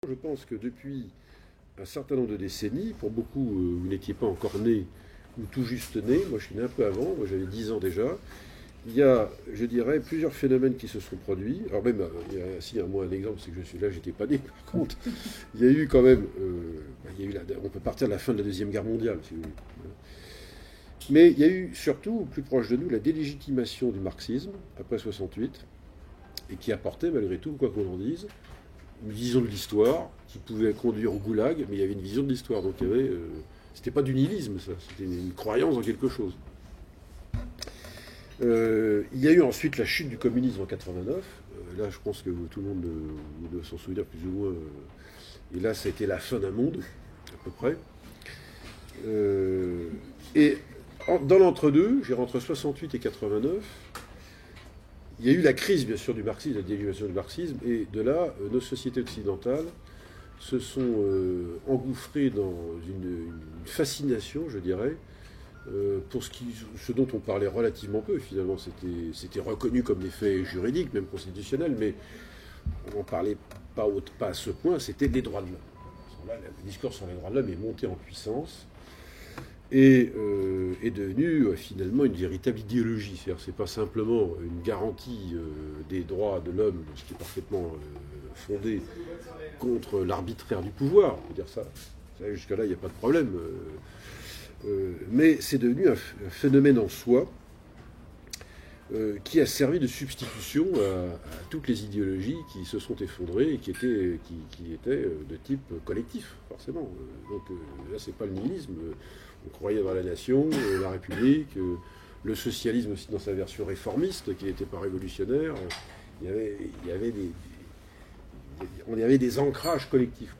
Je pense que depuis un certain nombre de décennies, pour beaucoup, vous n'étiez pas encore né ou tout juste né, moi je suis né un peu avant, moi j'avais 10 ans déjà, il y a, je dirais, plusieurs phénomènes qui se sont produits. Alors même, il y a, si, moi un exemple, c'est que je suis là, j'étais pas né par contre. Il y a eu quand même, on peut partir de la fin de la Deuxième Guerre mondiale, si vous voulez. Mais il y a eu surtout, plus proche de nous, la délégitimation du marxisme, après 68, et qui apportait malgré tout, quoi qu'on en dise, une vision de l'histoire qui pouvait conduire au goulag, mais il y avait une vision de l'histoire. Donc il y avait, c'était pas du nihilisme, ça, c'était une croyance en quelque chose. Il y a eu ensuite la chute du communisme en 89. Là, je pense que tout le monde doit s'en souvenir plus ou moins. Et là, ça a été la fin d'un monde, à peu près. Et dans l'entre-deux, entre 68 et 89, il y a eu la crise, bien sûr, du marxisme, la délégitimation du marxisme, et de là, nos sociétés occidentales se sont engouffrées dans une fascination, je dirais, pour ce dont on parlait relativement peu. Finalement, c'était reconnu comme des faits juridiques, même constitutionnels, mais on n'en parlait pas à ce point, c'était les droits de l'homme. Le discours sur les droits de l'homme est monté en puissance et est devenu finalement une véritable idéologie. C'est-à-dire que ce n'est pas simplement une garantie des droits de l'homme, ce qui est parfaitement fondé contre l'arbitraire du pouvoir, on peut dire ça. Jusqu'à là, il n'y a pas de problème. Mais c'est devenu un phénomène en soi qui a servi de substitution à toutes les idéologies qui se sont effondrées et qui étaient de type collectif, forcément. Donc là, c'est pas le nihilisme. On croyait dans la nation, la République, le socialisme aussi dans sa version réformiste, qui n'était pas révolutionnaire. Il y avait des ancrages collectifs,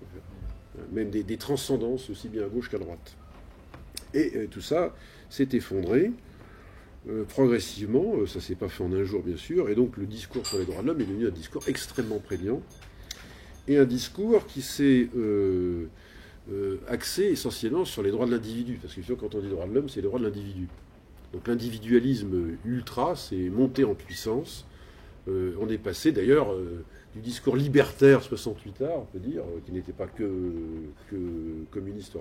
même des transcendances aussi bien à gauche qu'à droite. Et tout ça s'est effondré progressivement, ça ne s'est pas fait en un jour bien sûr, et donc le discours sur les droits de l'homme est devenu un discours extrêmement prégnant, et un discours qui s'est axé essentiellement sur les droits de l'individu, parce que quand on dit droits de l'homme, c'est les droits de l'individu. Donc l'individualisme ultra s'est monté en puissance. On est passé d'ailleurs du discours libertaire 68 ans, on peut dire, qui n'était pas que communiste.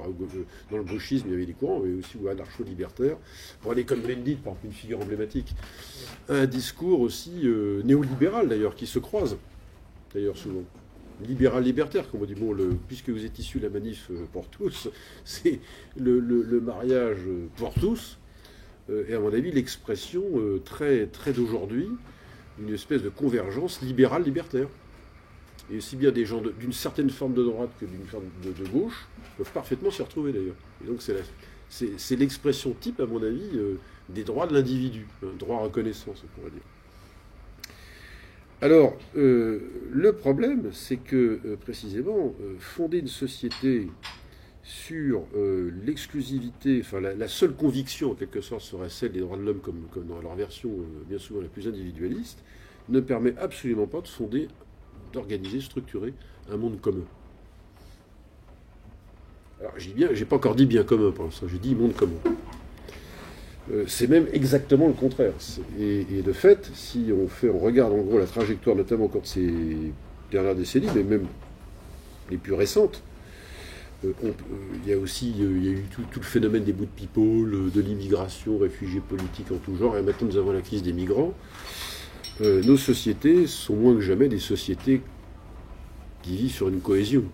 Dans le gauchisme, il y avait des courants, mais aussi anarcho-libertaire, pour aller comme Mendy, par exemple, une figure emblématique. Un discours aussi néolibéral, d'ailleurs, qui se croise, d'ailleurs, souvent. Libéral-libertaire, comme on dit, bon, puisque vous êtes issu de la manif pour tous, c'est le mariage pour tous, et à mon avis, l'expression très, très d'aujourd'hui, une espèce de convergence libérale-libertaire. Et aussi bien des gens d'une certaine forme de droite que d'une forme de gauche peuvent parfaitement s'y retrouver d'ailleurs. Et donc c'est l'expression type, à mon avis, des droits de l'individu, droit à reconnaissance, on pourrait dire. Alors, le problème, c'est que, précisément, fonder une société sur l'exclusivité, enfin la seule conviction en quelque sorte serait celle des droits de l'homme comme dans leur version bien souvent la plus individualiste, ne permet absolument pas d'organiser, structurer un monde commun. Alors j'ai pas encore dit bien commun pour l'instant, j'ai dit monde commun. C'est même exactement le contraire. Et de fait, si on regarde en gros la trajectoire, notamment au cours de ces dernières décennies, mais même les plus récentes, il y a eu tout le phénomène des bout de people, de l'immigration, réfugiés politiques en tout genre, et maintenant nous avons la crise des migrants. Nos sociétés sont moins que jamais des sociétés qui vivent sur une cohésion.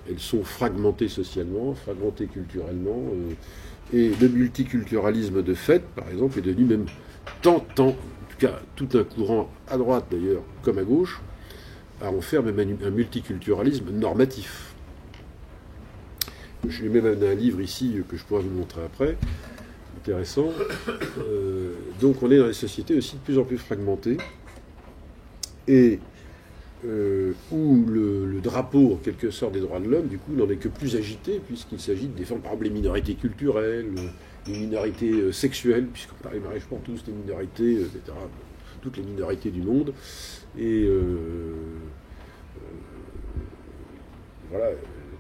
Elles sont fragmentées socialement, fragmentées culturellement, et le multiculturalisme de fait, par exemple, est devenu même en tout cas tout un courant à droite d'ailleurs, comme à gauche, à en faire même un multiculturalisme normatif. J'ai même un livre ici que je pourrais vous montrer après, intéressant. Donc on est dans des sociétés aussi de plus en plus fragmentées, et où le drapeau, en quelque sorte, des droits de l'homme, du coup, n'en est que plus agité, puisqu'il s'agit de défendre, par exemple, les minorités culturelles, les minorités sexuelles, puisqu'on parle des mariages pour tous, les minorités, etc., toutes les minorités du monde. Et voilà.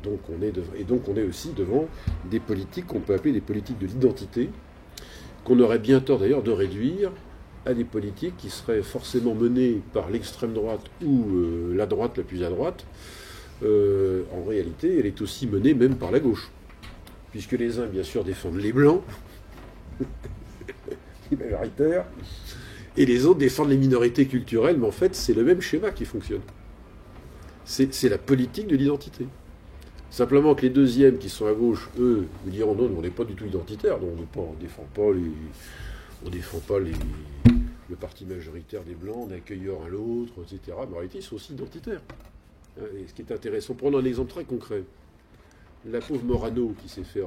Donc on est aussi devant des politiques qu'on peut appeler des politiques de l'identité, qu'on aurait bien tort d'ailleurs de réduire à des politiques qui seraient forcément menées par l'extrême droite ou la droite la plus à droite, réalité, elle est aussi menée même par la gauche. Puisque les uns, bien sûr, défendent les blancs, les majoritaires, et les autres défendent les minorités culturelles, mais en fait, c'est le même schéma qui fonctionne. C'est la politique de l'identité. Simplement que les deuxièmes qui sont à gauche, eux, vous diront non, on n'est pas du tout identitaire, on ne défend pas le parti majoritaire des Blancs, on accueille un l'autre, etc. Mais en réalité, ils sont aussi identitaires. Et ce qui est intéressant, prenons un exemple très concret. La pauvre Morano qui s'est fait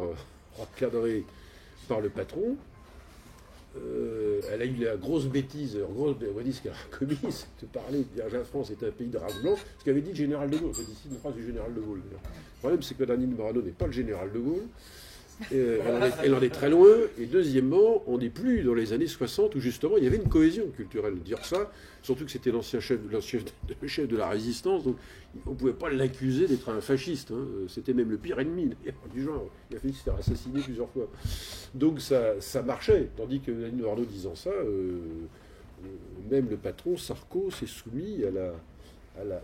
recadrer par le patron, elle a eu la grosse bêtise, on va dire ce qu'elle a commis, c'est de parler, de dire la France est un pays de race blanche, ce qu'avait dit le général de Gaulle. C'est ici une phrase du général de Gaulle. Le problème, c'est que Danine Morano n'est pas le général de Gaulle. Elle en est très loin. Et deuxièmement, on n'est plus dans les années 60 où justement il y avait une cohésion culturelle. Dire ça, surtout que c'était l'ancien chef de la résistance, donc on ne pouvait pas l'accuser d'être un fasciste. C'était même le pire ennemi du genre. Il a failli se faire assassiner plusieurs fois. Donc ça marchait. Tandis que Danine Morano disant ça, même le patron Sarko s'est soumis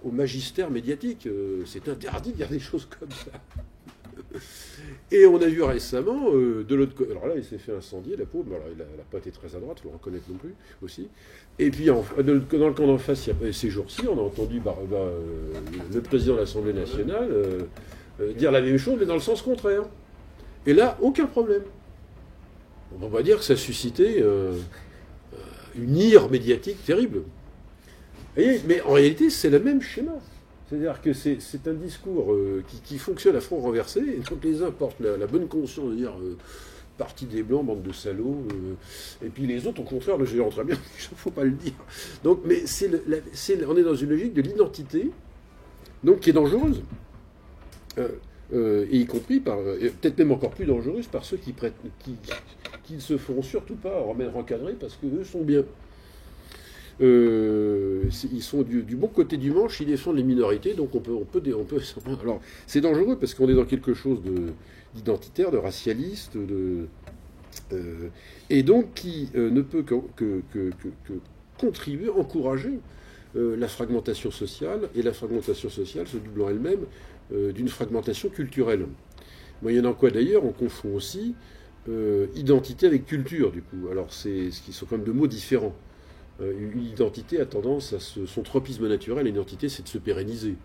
au magistère médiatique. C'est interdit de dire des choses comme ça. Et on a vu récemment, de l'autre côté, alors là, il s'est fait incendier, la pauvre, alors, il n'a pas été très à droite, il faut le reconnaître non plus, aussi. Et puis, dans le camp d'en face, ces jours-ci, on a entendu le président de l'Assemblée nationale dire la même chose, mais dans le sens contraire. Et là, aucun problème. On va dire que ça a suscité une ire médiatique terrible. Vous voyez, mais en réalité, c'est le même schéma. C'est-à-dire que c'est un discours qui fonctionne à front renversé, et donc les uns portent la bonne conscience de dire parti des Blancs, bande de salauds, et puis les autres, au contraire, le gérant très bien, il ne faut pas le dire. Donc, mais on est dans une logique de l'identité, donc qui est dangereuse, et y compris peut-être même encore plus dangereuse par ceux qui ne se feront surtout pas recadrer parce qu'eux sont bien. Ils sont du bon côté du manche, ils défendent les minorités, donc on peut. Alors, c'est dangereux parce qu'on est dans quelque chose d'identitaire, de racialiste, et donc qui ne peut que contribuer, encourager la fragmentation sociale, et la fragmentation sociale se double en elle-même d'une fragmentation culturelle. Moyennant quoi d'ailleurs, on confond aussi identité avec culture, du coup. Alors, ce qui sont quand même deux mots différents. Une identité a tendance à son tropisme naturel, une identité c'est de se pérenniser.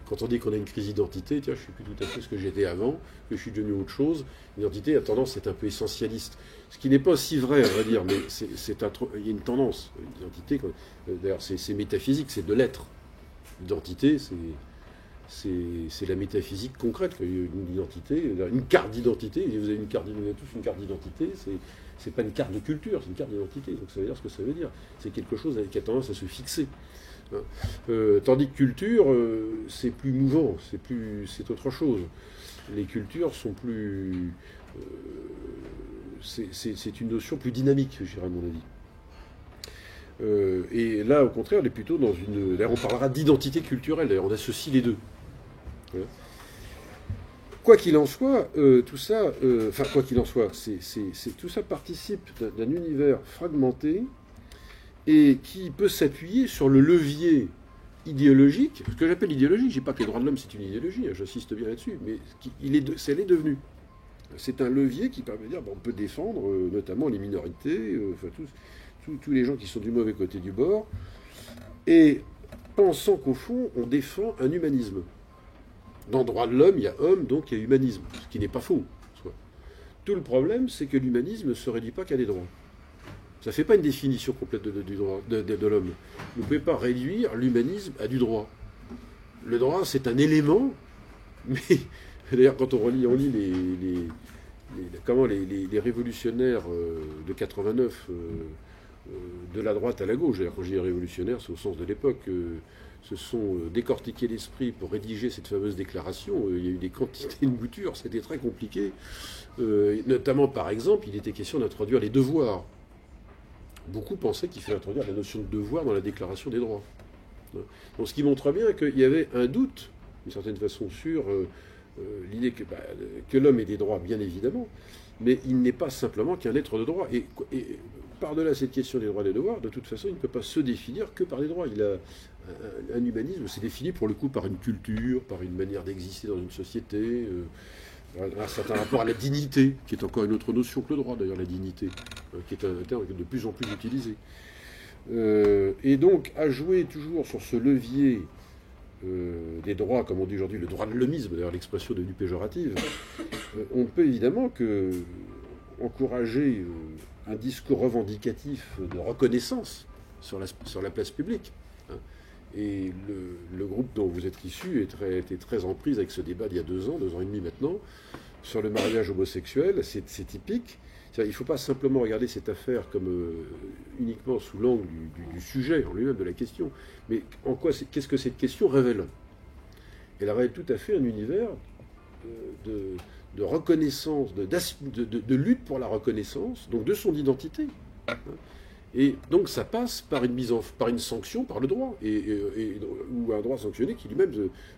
Quand on dit qu'on a une crise d'identité, tiens, je ne suis plus tout à fait ce que j'étais avant, que je suis devenu autre chose, l'identité a tendance à être un peu essentialiste. Ce qui n'est pas si vrai, on va dire, mais il y a une tendance. L'identité, d'ailleurs, c'est métaphysique, c'est de l'être. L'identité, c'est la métaphysique concrète. Une identité, une carte d'identité, vous avez tous une carte d'identité, c'est pas une carte de culture, c'est une carte d'identité. Donc ça veut dire ce que ça veut dire. C'est quelque chose qui a tendance à se fixer. Tandis que culture, c'est plus mouvant, c'est autre chose. Les cultures sont plus... c'est une notion plus dynamique, je dirais à mon avis. Et là, au contraire, on est plutôt dans une... Là, on parlera d'identité culturelle, d'ailleurs, on associe les deux. Voilà. Quoi qu'il en soit, tout ça, quoi qu'il en soit, tout ça participe d'un univers fragmenté et qui peut s'appuyer sur le levier idéologique. Ce que j'appelle idéologie, je ne dis pas que les droits de l'homme c'est une idéologie, hein, j'insiste bien là-dessus, mais elle est devenue. C'est un levier qui permet de dire on peut défendre notamment les minorités, tous les gens qui sont du mauvais côté du bord, et pensant qu'au fond, on défend un humanisme. Dans droit de l'homme, il y a homme, donc il y a humanisme, ce qui n'est pas faux. Tout le problème, c'est que l'humanisme ne se réduit pas qu'à des droits. Ça ne fait pas une définition complète de l'homme. Vous ne pouvez pas réduire l'humanisme à du droit. Le droit, c'est un élément, mais d'ailleurs, quand on lit les révolutionnaires de 89, de la droite à la gauche, d'ailleurs, quand je dis révolutionnaire, c'est au sens de l'époque, se sont décortiqués l'esprit pour rédiger cette fameuse déclaration. Il y a eu des quantités de boutures, c'était très compliqué. Notamment, par exemple, il était question d'introduire les devoirs. Beaucoup pensaient qu'il fallait introduire la notion de devoir dans la déclaration des droits. Donc, ce qui montre bien qu'il y avait un doute, d'une certaine façon, sur l'idée que l'homme ait des droits, bien évidemment, mais il n'est pas simplement qu'un être de droit. Et par-delà cette question des droits et des devoirs, de toute façon, il ne peut pas se définir que par les droits. Il a un humanisme, c'est défini pour le coup par une culture, par une manière d'exister dans une société, un certain rapport à la dignité, qui est encore une autre notion que le droit, d'ailleurs, la dignité, qui est un terme de plus en plus utilisé. Et donc, à jouer toujours sur ce levier des droits, comme on dit aujourd'hui, le droit de l'homisme, d'ailleurs l'expression devenue péjorative, on peut évidemment encourager un discours revendicatif de reconnaissance sur la place publique. Hein. Et le groupe dont vous êtes issu était très en prise avec ce débat d'il y a 2 ans et demi maintenant, sur le mariage homosexuel. C'est typique. Il ne faut pas simplement regarder cette affaire comme uniquement sous l'angle du sujet en lui-même, de la question, mais qu'est-ce que cette question révèle? Elle révèle tout à fait un univers de reconnaissance, de lutte pour la reconnaissance, donc de son identité. Et donc ça passe par par une sanction, par le droit, ou un droit sanctionné qui lui-même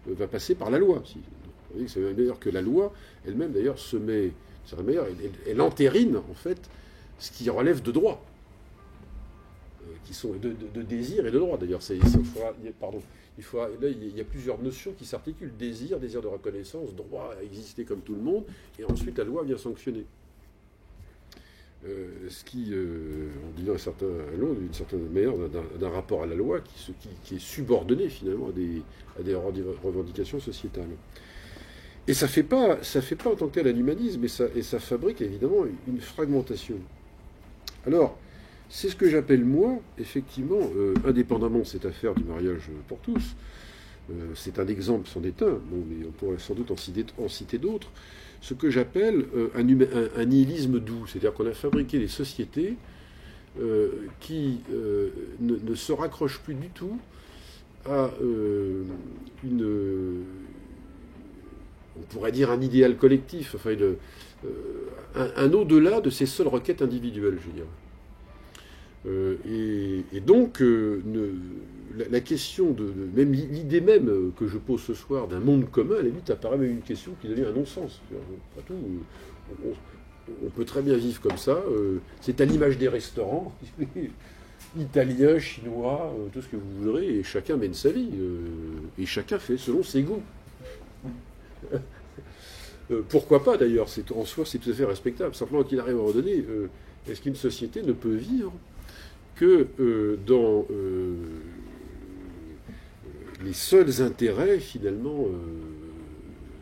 va passer par la loi. C'est d'ailleurs que la loi elle-même d'ailleurs elle entérine en fait ce qui relève de droit, qui sont de désir et de droit. D'ailleurs, là, il y a plusieurs notions qui s'articulent: désir de reconnaissance, droit à exister comme tout le monde, et ensuite la loi vient sanctionner. Ce qui, on dit d'une certaine manière, d'un rapport à la loi qui est subordonné finalement à des revendications sociétales. Et ça fait pas en tant que tel un humanisme, et ça fabrique évidemment une fragmentation. Alors, c'est ce que j'appelle, moi, effectivement, indépendamment de cette affaire du mariage pour tous, c'est un exemple, c'en est un, bon, mais on pourrait sans doute en citer d'autres, ce que j'appelle un nihilisme doux, c'est-à-dire qu'on a fabriqué des sociétés qui ne se raccrochent plus du tout à on pourrait dire un idéal collectif, enfin un au-delà de ces seules requêtes individuelles, je veux dire. Et donc, la question même l'idée même que je pose ce soir d'un monde commun, à la limite, apparaît même une question qui devient un non-sens. Après tout, on peut très bien vivre comme ça. C'est à l'image des restaurants, italiens, chinois, tout ce que vous voudrez, et chacun mène sa vie, et chacun fait selon ses goûts. Pourquoi pas d'ailleurs, en soi c'est tout à fait respectable. Simplement qu'il arrive à un moment donné, est-ce qu'une société ne peut vivre que dans les seuls intérêts finalement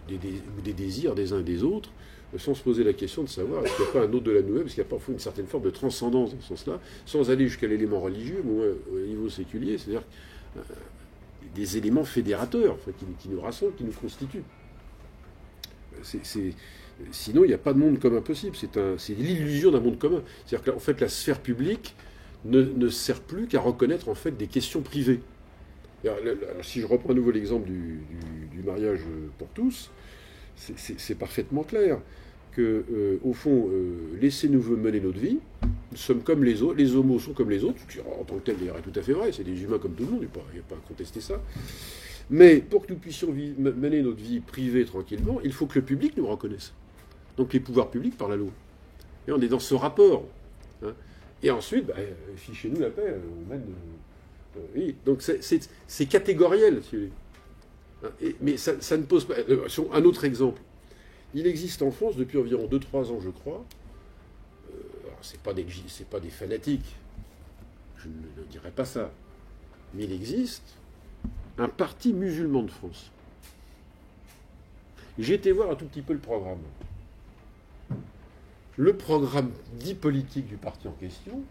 des désirs des uns et des autres, sans se poser la question de savoir est-ce qu'il n'y a pas un autre-delà de nous-mêmes, est-ce qu'il n'y a pas une certaine forme de transcendance dans ce sens-là, sans aller jusqu'à l'élément religieux, mais au niveau séculier, c'est-à-dire des éléments fédérateurs, enfin, qui nous rassemblent, qui nous constituent. Sinon, il n'y a pas de monde commun possible. C'est l'illusion d'un monde commun. C'est-à-dire qu'en fait, la sphère publique ne sert plus qu'à reconnaître en fait des questions privées. Alors, si je reprends à nouveau l'exemple du mariage pour tous, c'est parfaitement clair que, au fond, laissez-nous mener notre vie. Nous sommes comme les autres, les homos sont comme les autres, ce qui en tant que tel d'ailleurs est tout à fait vrai, c'est des humains comme tout le monde, il n'y a pas à contester ça. Mais pour que nous puissions mener notre vie privée tranquillement, il faut que le public nous reconnaisse. Donc les pouvoirs publics par la loi. Et on est dans ce rapport. Hein. Et ensuite, fichez-nous la paix, on mène. Oui. Donc c'est catégoriel, si vous voulez. Hein. Mais ça ne pose pas. Un autre exemple. Il existe en France depuis environ 2-3 ans, je crois. C'est pas des fanatiques. Je ne dirais pas ça. Mais il existe un parti musulman de France. J'ai été voir un tout petit peu le programme. Le programme dit politique du parti en question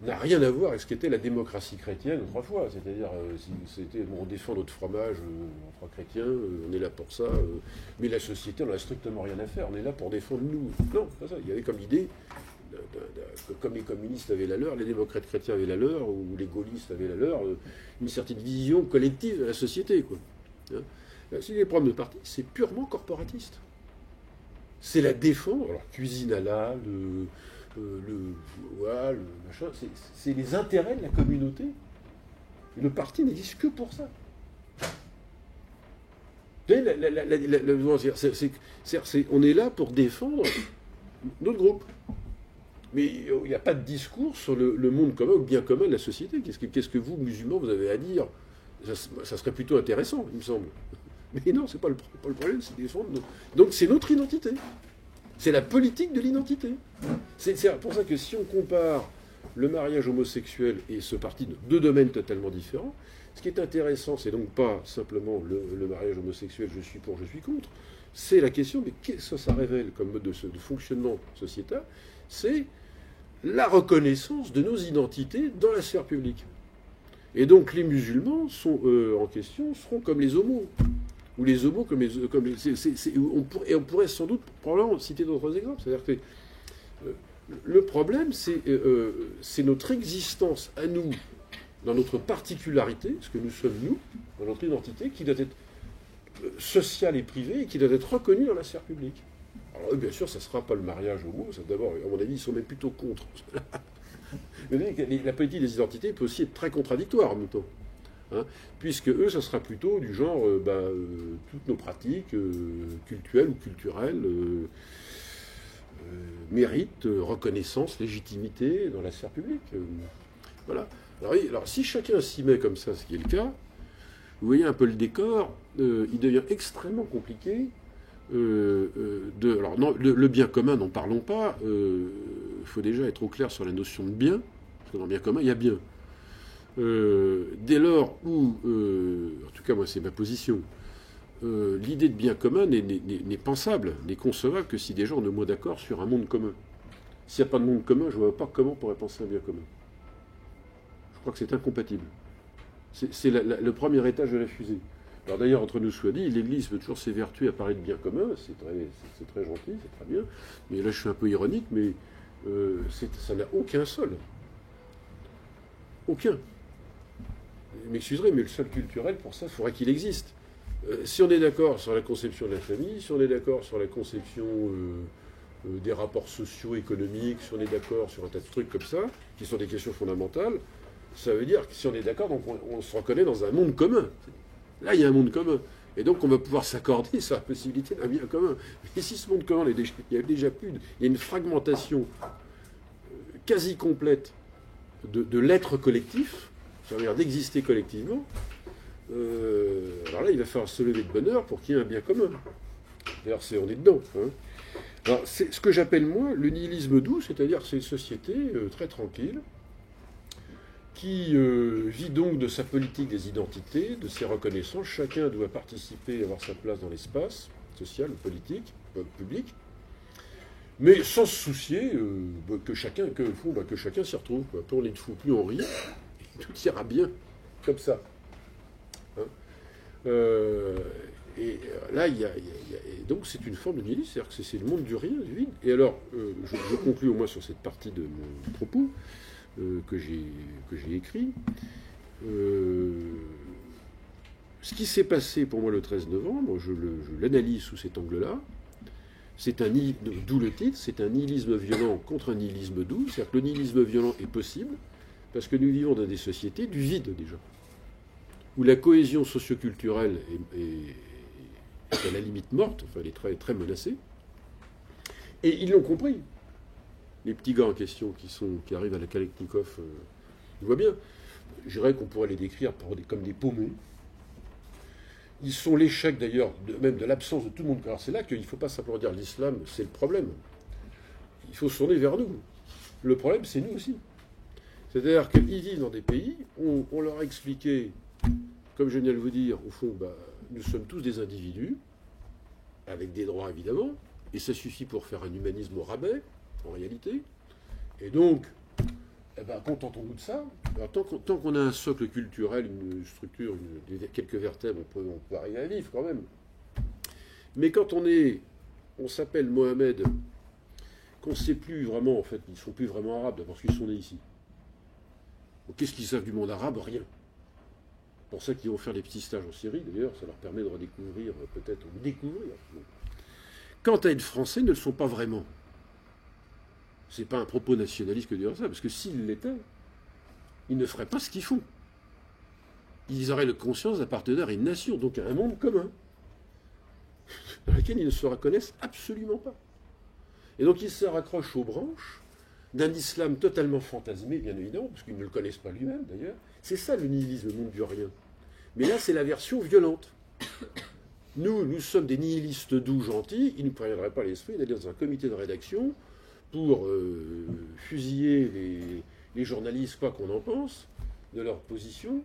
n'a rien à voir avec ce qu'était la démocratie chrétienne autrefois. C'est-à-dire, on défend notre fromage, on croit chrétien, on est là pour ça, mais la société, on n'a strictement rien à faire, on est là pour défendre nous. Non, c'est pas ça. Il y avait comme idée, comme les communistes avaient la leur, les démocrates chrétiens avaient la leur, ou les gaullistes avaient la leur, une certaine vision collective de la société, quoi. Si les problèmes de parti, c'est purement corporatiste. C'est la défense, alors cuisine halal, le machin, c'est les intérêts de la communauté. Et le parti n'existe que pour ça. On est là pour défendre notre groupe. Mais il n'y a pas de discours sur le monde commun ou le bien commun de la société. Qu'est-ce que vous, musulmans, vous avez à dire? Ça serait plutôt intéressant, il me semble. Mais non, c'est pas le problème, c'est défendre. Donc c'est notre identité. C'est la politique de l'identité. C'est pour ça que si on compare le mariage homosexuel et ce parti de deux domaines totalement différents, ce qui est intéressant, c'est donc pas simplement le mariage homosexuel, je suis pour, je suis contre, c'est la question, mais qu'est-ce que ça révèle comme mode de fonctionnement sociétal? C'est la reconnaissance de nos identités dans la sphère publique. Et donc les musulmans en question seront comme les homos. Ou les homos comme les... on pourrait sans doute probablement citer d'autres exemples. C'est-à-dire que le problème, c'est notre existence à nous, dans notre particularité, ce que nous sommes nous, dans notre identité, qui doit être sociale et privée, et qui doit être reconnue dans la sphère publique. Alors bien sûr, ça ne sera pas le mariage homo, d'abord, à mon avis, ils sont même plutôt contre. La politique des identités peut aussi être très contradictoire en même temps. Hein, puisque eux, ça sera plutôt du genre toutes nos pratiques cultuelles ou culturelles méritent reconnaissance, légitimité dans la sphère publique. Voilà. Alors si chacun s'y met comme ça, ce qui est le cas, vous voyez un peu le décor, il devient extrêmement compliqué. Alors non, le bien commun, n'en parlons pas. Il faut déjà être au clair sur la notion de bien, parce que dans le bien commun, il y a bien. Dès lors où, en tout cas moi c'est ma position, l'idée de bien commun n'est pensable, n'est concevable que si des gens ont le mot d'accord sur un monde commun. S'il n'y a pas de monde commun, je ne vois pas comment on pourrait penser un bien commun. Je crois que c'est incompatible. C'est le premier étage de la fusée. Alors d'ailleurs, entre nous soit dit, l'Église veut toujours s'évertuer à parler de bien commun, c'est très gentil, c'est très bien, mais là je suis un peu ironique, mais ça n'a aucun sol. Aucun. Vous m'excuserez, mais le sol culturel, pour ça, il faudrait qu'il existe. Si on est d'accord sur la conception de la famille, si on est d'accord sur la conception des rapports sociaux, économiques, si on est d'accord sur un tas de trucs comme ça, qui sont des questions fondamentales, ça veut dire que si on est d'accord, donc on se reconnaît dans un monde commun. Là, il y a un monde commun. Et donc, on va pouvoir s'accorder sur la possibilité d'un bien commun. Mais si ce monde commun, il y a déjà plus... Il y a une fragmentation quasi complète de l'être collectif, c'est-à-dire d'exister collectivement, alors là, il va falloir se lever de bonne heure pour qu'il y ait un bien commun. D'ailleurs, on est dedans. Hein. Alors, c'est ce que j'appelle, moi, le nihilisme doux, c'est-à-dire c'est une société très tranquille, qui vit donc de sa politique des identités, de ses reconnaissances. Chacun doit participer, avoir sa place dans l'espace social, politique, public, mais sans se soucier que chacun s'y retrouve. Quoi. Plus on est de fou, plus on rit, et tout ira bien, comme ça. Hein et là, et donc c'est une forme de nihilisme, c'est-à-dire que c'est le monde du rien, du vide. Et alors, je conclus au moins sur cette partie de mon propos, que j'ai écrit. Ce qui s'est passé pour moi le 13 novembre, je l'analyse sous cet angle-là. D'où le titre, c'est un nihilisme violent contre un nihilisme doux. C'est-à-dire que le nihilisme violent est possible parce que nous vivons dans des sociétés du vide déjà, où la cohésion socioculturelle est à la limite morte, enfin elle est très, très menacée. Et ils l'ont compris. Les petits gars en question qui arrivent à la Kalachnikov, ils voient bien. Je dirais qu'on pourrait les décrire comme des paumés. Ils sont l'échec d'ailleurs, même de l'absence de tout le monde. Alors c'est là qu'il ne faut pas simplement dire l'islam, c'est le problème. Il faut se tourner vers nous. Le problème, c'est nous aussi. C'est-à-dire qu'ils vivent dans des pays, on leur a expliqué, comme je viens de vous dire, au fond, nous sommes tous des individus, avec des droits évidemment, et ça suffit pour faire un humanisme au rabais, en réalité. Et donc, contentons-nous de ça. Alors, tant qu'on a un socle culturel, une structure, quelques vertèbres, on peut arriver à vivre quand même. Mais quand on s'appelle Mohamed, qu'on ne sait plus vraiment, en fait, ils ne sont plus vraiment arabes, parce qu'ils sont nés ici. Donc, qu'est-ce qu'ils savent du monde arabe? Rien. C'est pour ça qu'ils vont faire des petits stages en Syrie, d'ailleurs, ça leur permet de redécouvrir, peut-être, ou découvrir. Quant à être français, ne le sont pas vraiment. C'est pas un propos nationaliste que de dire ça, parce que s'ils l'étaient, ils ne feraient pas ce qu'ils font. Ils auraient la conscience d'appartenir à une nation, donc à un monde commun. dans laquelle ils ne se reconnaissent absolument pas. Et donc ils se raccrochent aux branches d'un islam totalement fantasmé, bien évidemment, parce qu'ils ne le connaissent pas lui-même d'ailleurs. C'est ça le nihilisme, le monde du rien. Mais là, c'est la version violente. Nous sommes des nihilistes doux, gentils, il ne nous préviendrait pas à l'esprit d'aller dans un comité de rédaction pour fusiller les journalistes, quoi qu'on en pense, de leur position,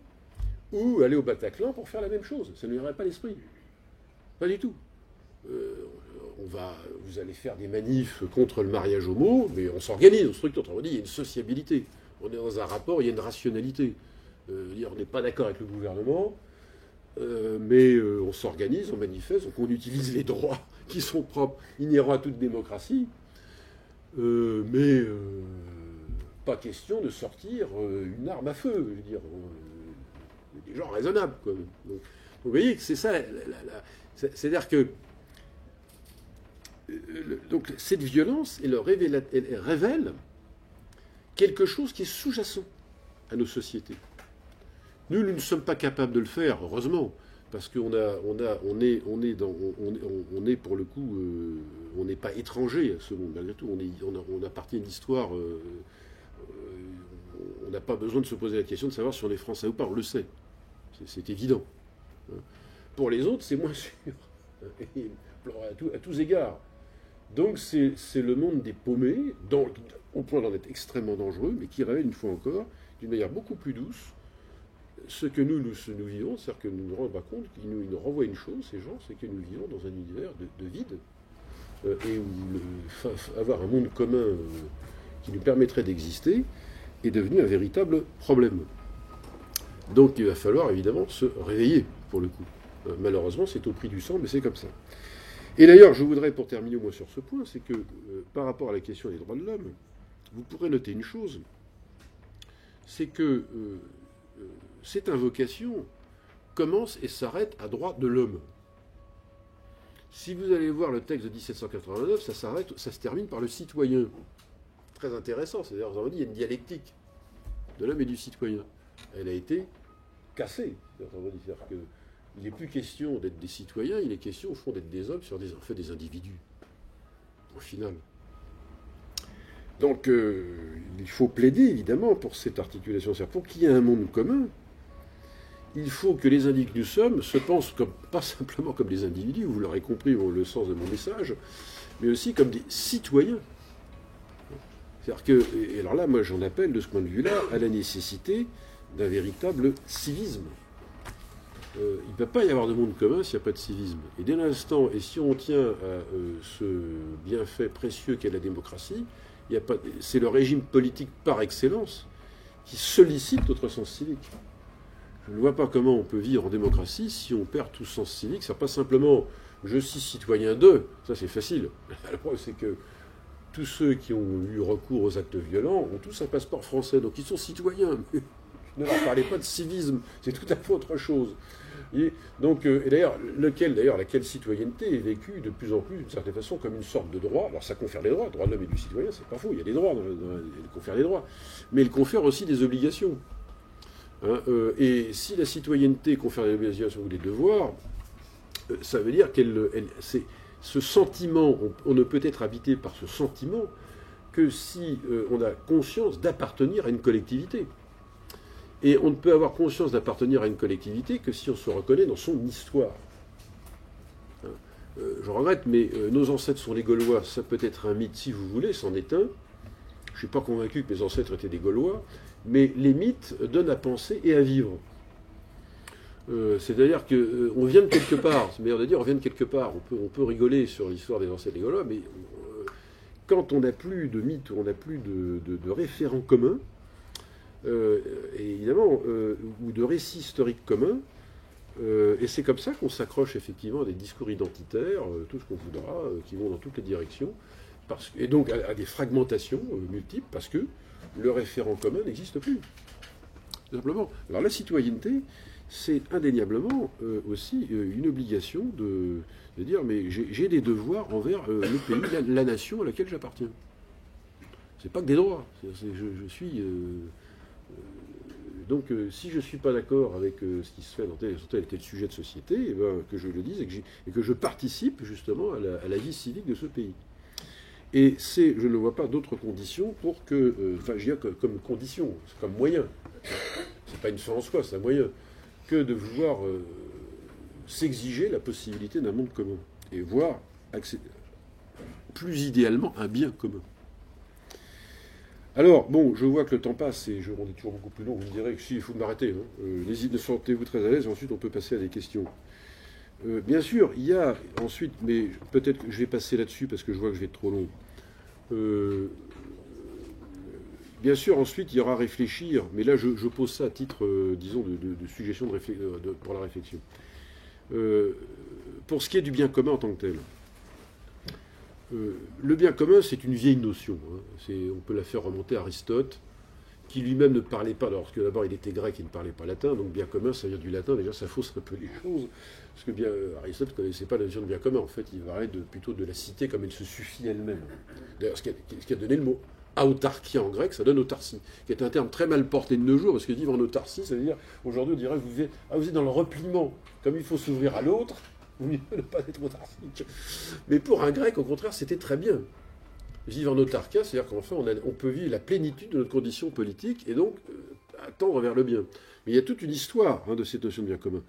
ou aller au Bataclan pour faire la même chose. Ça ne nous irait pas à l'esprit. Pas du tout. Vous allez faire des manifs contre le mariage homo, mais on s'organise, on structure. Autrement dit, il y a une sociabilité. On est dans un rapport, il y a une rationalité. On n'est pas d'accord avec le gouvernement, mais on s'organise, on manifeste, donc on utilise les droits qui sont propres, inhérents à toute démocratie, mais pas question de sortir une arme à feu, je veux dire, des gens raisonnables, quoi. Donc, vous voyez que c'est ça, c'est-à-dire que donc cette violence, elle révèle quelque chose qui est sous-jacent à nos sociétés. Nous ne sommes pas capables de le faire, heureusement, parce qu'on est pour le coup, on n'est pas étranger à ce monde, malgré tout. On appartient à une histoire. On n'a pas besoin de se poser la question de savoir si on est français ou pas, on le sait. C'est évident. Pour les autres, c'est moins sûr. À tous égards. Donc c'est le monde des paumés, au point d'en être extrêmement dangereux, mais qui révèle une fois encore, d'une manière beaucoup plus douce, ce que nous vivons, c'est-à-dire que nous nous rendons pas compte qu'ils nous renvoient une chose, ces gens, c'est que nous vivons dans un univers de vide, et où avoir un monde commun qui nous permettrait d'exister est devenu un véritable problème. Donc il va falloir évidemment se réveiller, pour le coup. Malheureusement, c'est au prix du sang, mais c'est comme ça. Et d'ailleurs, je voudrais, pour terminer au moins sur ce point, c'est que par rapport à la question des droits de l'homme, vous pourrez noter une chose, c'est que cette invocation commence et s'arrête à droit de l'homme. Si vous allez voir le texte de 1789, ça se termine par le citoyen. Très intéressant, c'est-à-dire, vous avez dit, il y a une dialectique de l'homme et du citoyen. Elle a été cassée. C'est-à-dire qu'il n'est plus question d'être des citoyens, il est question au fond d'être des hommes sur en fait des individus, au final. Donc il faut plaider évidemment pour cette articulation, c'est-à-dire pour qu'il y ait un monde commun. Il faut que les individus que nous sommes se pensent pas simplement comme des individus, vous l'aurez compris le sens de mon message, mais aussi comme des citoyens. C'est-à-dire que, et alors là, moi j'en appelle de ce point de vue-là à la nécessité d'un véritable civisme. Il ne peut pas y avoir de monde commun s'il n'y a pas de civisme. Et dès l'instant, et si on tient à ce bienfait précieux qu'est la démocratie, c'est le régime politique par excellence qui sollicite notre sens civique. Je ne vois pas comment on peut vivre en démocratie si on perd tout sens civique. C'est pas simplement je suis citoyen d'eux, ça c'est facile. Le problème c'est que tous ceux qui ont eu recours aux actes violents ont tous un passeport français, donc ils sont citoyens. Ne leur parlez pas de civisme, c'est tout à fait autre chose. Et donc, et d'ailleurs, laquelle citoyenneté est vécue de plus en plus, d'une certaine façon, comme une sorte de droit. Alors ça confère des droits, le droit de l'homme et du citoyen, c'est pas faux, il y a des droits, elle confère des droits. Mais elle confère aussi des obligations. Et si la citoyenneté confère des obligations ou des devoirs, ça veut dire ce sentiment, on ne peut être habité par ce sentiment que si on a conscience d'appartenir à une collectivité. Et on ne peut avoir conscience d'appartenir à une collectivité que si on se reconnaît dans son histoire. Je regrette, mais nos ancêtres sont les Gaulois. Ça peut être un mythe si vous voulez, c'en est un. Je ne suis pas convaincu que mes ancêtres étaient des Gaulois, mais les mythes donnent à penser et à vivre. C'est-à-dire qu'on vient de quelque part. C'est meilleur de dire on vient de quelque part. On peut rigoler sur l'histoire des ancêtres des Gaulois, mais quand on n'a plus de mythes, on n'a plus de référents communs, et évidemment, ou de récits historiques communs, et c'est comme ça qu'on s'accroche effectivement à des discours identitaires, tout ce qu'on voudra, qui vont dans toutes les directions, et donc à des fragmentations multiples, parce que le référent commun n'existe plus. Tout simplement. Alors la citoyenneté, c'est indéniablement aussi une obligation de dire mais j'ai des devoirs envers le pays, la nation à laquelle j'appartiens. C'est pas que des droits. Je suis Donc, si je ne suis pas d'accord avec ce qui se fait dans tel et tel sujet de société, eh ben, que je le dise et que je participe justement à la vie civique de ce pays. Et je ne vois pas d'autres conditions pour que, je dirais comme condition, comme moyen, c'est pas une fin en soi, c'est un moyen, que de vouloir s'exiger la possibilité d'un monde commun et voir plus idéalement un bien commun. Alors, bon, je vois que le temps passe et on est toujours beaucoup plus long. Vous me direz que si, il faut m'arrêter. Ne sentez-vous très à l'aise, ensuite on peut passer à des questions. Bien sûr, il y a ensuite, mais peut-être que je vais passer là-dessus parce que je vois que je vais être trop long. Bien sûr, ensuite, il y aura à réfléchir, mais là, je pose ça à titre, disons, de suggestion pour la réflexion. Pour ce qui est du bien commun en tant que tel, le bien commun, c'est une vieille notion. On peut la faire remonter à Aristote, qui lui-même ne parlait pas, alors que d'abord il était grec et ne parlait pas latin, donc bien commun, ça vient du latin, déjà ça fausse un peu les choses, parce que Aristote ne connaissait pas la notion de bien commun, en fait, il parlait plutôt de la cité comme elle se suffit elle-même. D'ailleurs, ce qui a donné le mot autarkia en grec, ça donne autarcie, qui est un terme très mal porté de nos jours, parce que vivre en autarcie, ça veut dire, aujourd'hui on dirait que vous êtes dans le repliement, comme il faut s'ouvrir à l'autre, vous mieux ne pas être autarcique. Mais pour un grec, au contraire, c'était très bien. Vivre en autarkia, c'est-à-dire qu'enfin, on peut vivre la plénitude de notre condition politique et donc tendre vers le bien. Mais il y a toute une histoire de cette notion de bien commun.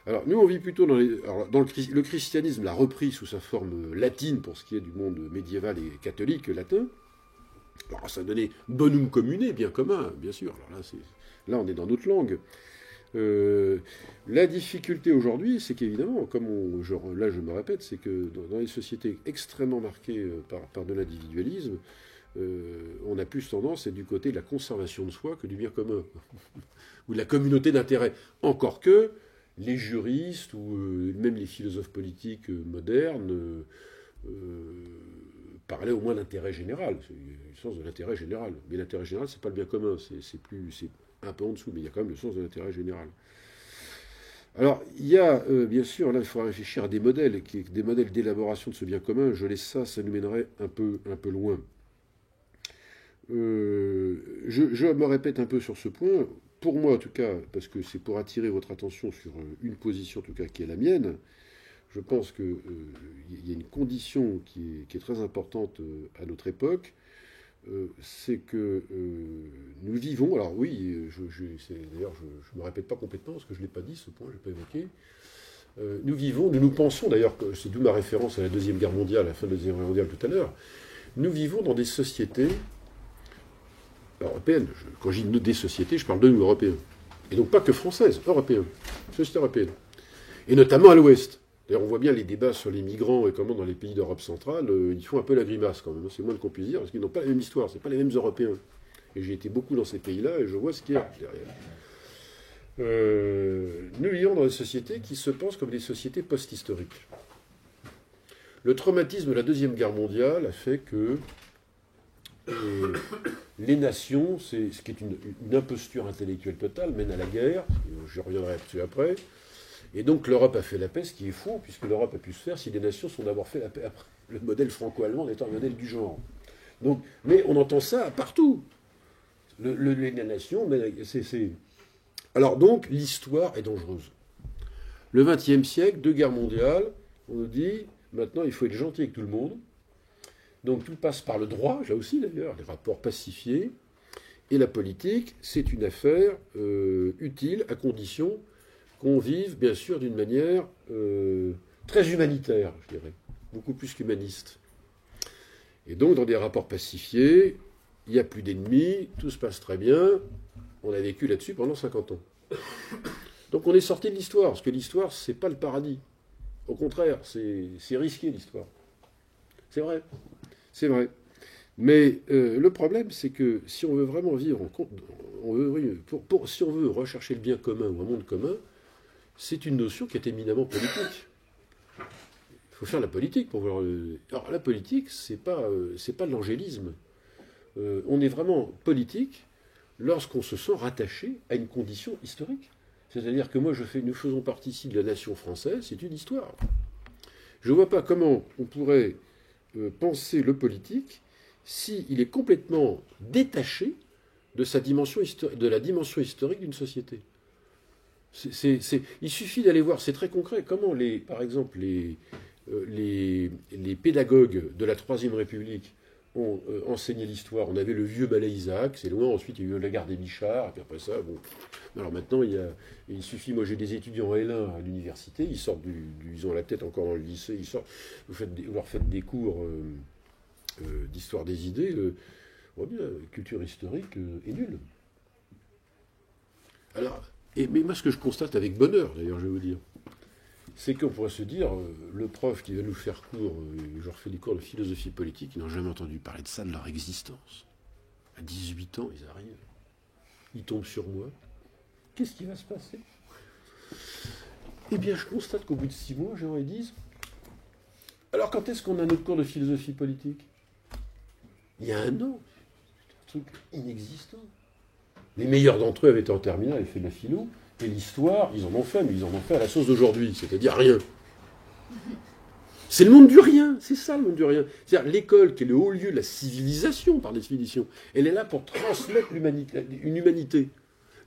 Alors, nous, on vit plutôt dans le christianisme l'a repris sous sa forme latine pour ce qui est du monde médiéval et catholique latin. Alors, ça donnait bonum commune, bien commun, bien sûr. Alors là, on est dans notre langue. La difficulté aujourd'hui, c'est qu'évidemment, là je me répète, c'est que dans les sociétés extrêmement marquées par de l'individualisme, on a plus tendance à être du côté de la conservation de soi que du bien commun, ou de la communauté d'intérêt. Encore que les juristes ou même les philosophes politiques modernes parlaient au moins d'intérêt général, c'est le sens de l'intérêt général. Mais l'intérêt général, c'est pas le bien commun, c'est un peu en dessous, mais il y a quand même le sens de l'intérêt général. Alors, il y a, bien sûr, là, il faut réfléchir à des modèles d'élaboration de ce bien commun. Je laisse ça nous mènerait un peu loin. Je me répète un peu sur ce point. Pour moi, en tout cas, parce que c'est pour attirer votre attention sur une position, en tout cas, qui est la mienne, je pense qu'il y a une condition qui est très importante à notre époque, c'est que nous vivons, alors oui, d'ailleurs je ne me répète pas complètement parce que je ne l'ai pas dit, ce point, je ne l'ai pas évoqué, nous pensons, d'ailleurs, c'est d'où ma référence à la Deuxième Guerre mondiale, à la fin de la Deuxième Guerre mondiale tout à l'heure, nous vivons dans des sociétés européennes. Quand je dis des sociétés, je parle de nous, Européens. Et donc pas que françaises, européennes, sociétés européennes. Et notamment à l'Ouest. D'ailleurs, on voit bien les débats sur les migrants et comment dans les pays d'Europe centrale, ils font un peu la grimace quand même. C'est moins qu'on puisse dire, parce qu'ils n'ont pas la même histoire, c'est pas les mêmes Européens. Et j'ai été beaucoup dans ces pays-là et je vois ce qu'il y a derrière. Nous vivons dans des sociétés qui se pensent comme des sociétés post-historiques. Le traumatisme de la Deuxième Guerre mondiale a fait que les nations, ce qui est une imposture intellectuelle totale, mène à la guerre, je reviendrai là-dessus après. Et donc l'Europe a fait la paix, ce qui est faux, puisque l'Europe a pu se faire si les nations sont d'abord fait la paix après. Le modèle franco-allemand étant un modèle du genre. Donc, mais on entend ça partout. Les nations, c'est... Alors donc, l'histoire est dangereuse. Le XXe siècle, 2 guerres mondiales, on nous dit, maintenant il faut être gentil avec tout le monde. Donc tout passe par le droit, là aussi d'ailleurs, les rapports pacifiés. Et la politique, c'est une affaire utile à condition qu'on vive, bien sûr, d'une manière très humanitaire, je dirais, beaucoup plus qu'humaniste. Et donc, dans des rapports pacifiés, il n'y a plus d'ennemis, tout se passe très bien. On a vécu là-dessus pendant 50 ans. Donc, on est sorti de l'histoire, parce que l'histoire, c'est pas le paradis. Au contraire, c'est risqué, l'histoire. C'est vrai. C'est vrai. Mais le problème, c'est que si on veut vraiment vivre si on veut rechercher le bien commun ou un monde commun, c'est une notion qui est éminemment politique. Il faut faire la politique pour voir. Alors la politique, c'est pas de l'angélisme. On est vraiment politique lorsqu'on se sent rattaché à une condition historique. C'est-à-dire que nous faisons partie ici de la nation française, c'est une histoire. Je ne vois pas comment on pourrait penser le politique s'il est complètement détaché de la dimension historique d'une société. Il suffit d'aller voir, c'est très concret, comment, par exemple, les pédagogues de la Troisième République ont enseigné l'histoire. On avait le vieux Ballet Isaac, c'est loin, ensuite il y a eu la gare des Bichards, et puis après ça, bon. Alors maintenant, il suffit, moi j'ai des étudiants L1 à l'université, ils sortent ils ont la tête encore dans le lycée, vous leur faites des cours d'histoire des idées, bien, culture historique est nulle. Alors, mais moi ce que je constate avec bonheur, d'ailleurs, je vais vous dire, c'est qu'on pourrait se dire, le prof qui va nous faire cours, je leur fais des cours de philosophie politique, ils n'ont jamais entendu parler de ça de leur existence. À 18 ans, ils arrivent, ils tombent sur moi. Qu'est-ce qui va se passer? Eh bien, je constate qu'au bout de 6 mois, les gens disent, alors quand est-ce qu'on a notre cours de philosophie politique? Il y a 1 an. C'est un truc inexistant. Les meilleurs d'entre eux avaient été en terminale et fait de la philo. Et l'histoire, ils en ont fait, mais ils en ont fait à la sauce d'aujourd'hui, c'est-à-dire rien. C'est le monde du rien, c'est ça le monde du rien. C'est-à-dire l'école, qui est le haut lieu de la civilisation, par définition, elle est là pour transmettre une humanité.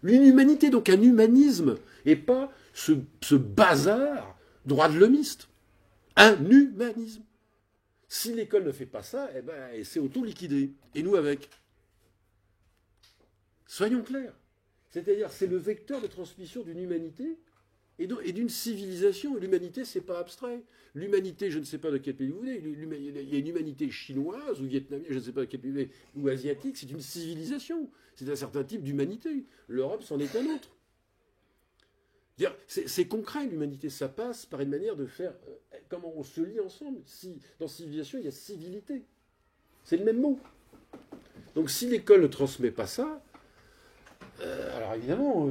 Une humanité, donc un humanisme, et pas ce bazar droit de l'homiste. Un humanisme. Si l'école ne fait pas ça, eh ben, c'est auto-liquidé. Et nous avec. Soyons clairs. C'est-à-dire, c'est le vecteur de transmission d'une humanité et d'une civilisation. L'humanité, c'est pas abstrait. L'humanité, je ne sais pas de quel pays vous venez, il y a une humanité chinoise ou vietnamienne, je ne sais pas de quel pays vous venez, ou asiatique, c'est une civilisation. C'est un certain type d'humanité. L'Europe, c'en est un autre. C'est concret, l'humanité. Ça passe par une manière de faire comment on se lie ensemble. Dans civilisation, il y a civilité. C'est le même mot. Donc, si l'école ne transmet pas ça, alors évidemment,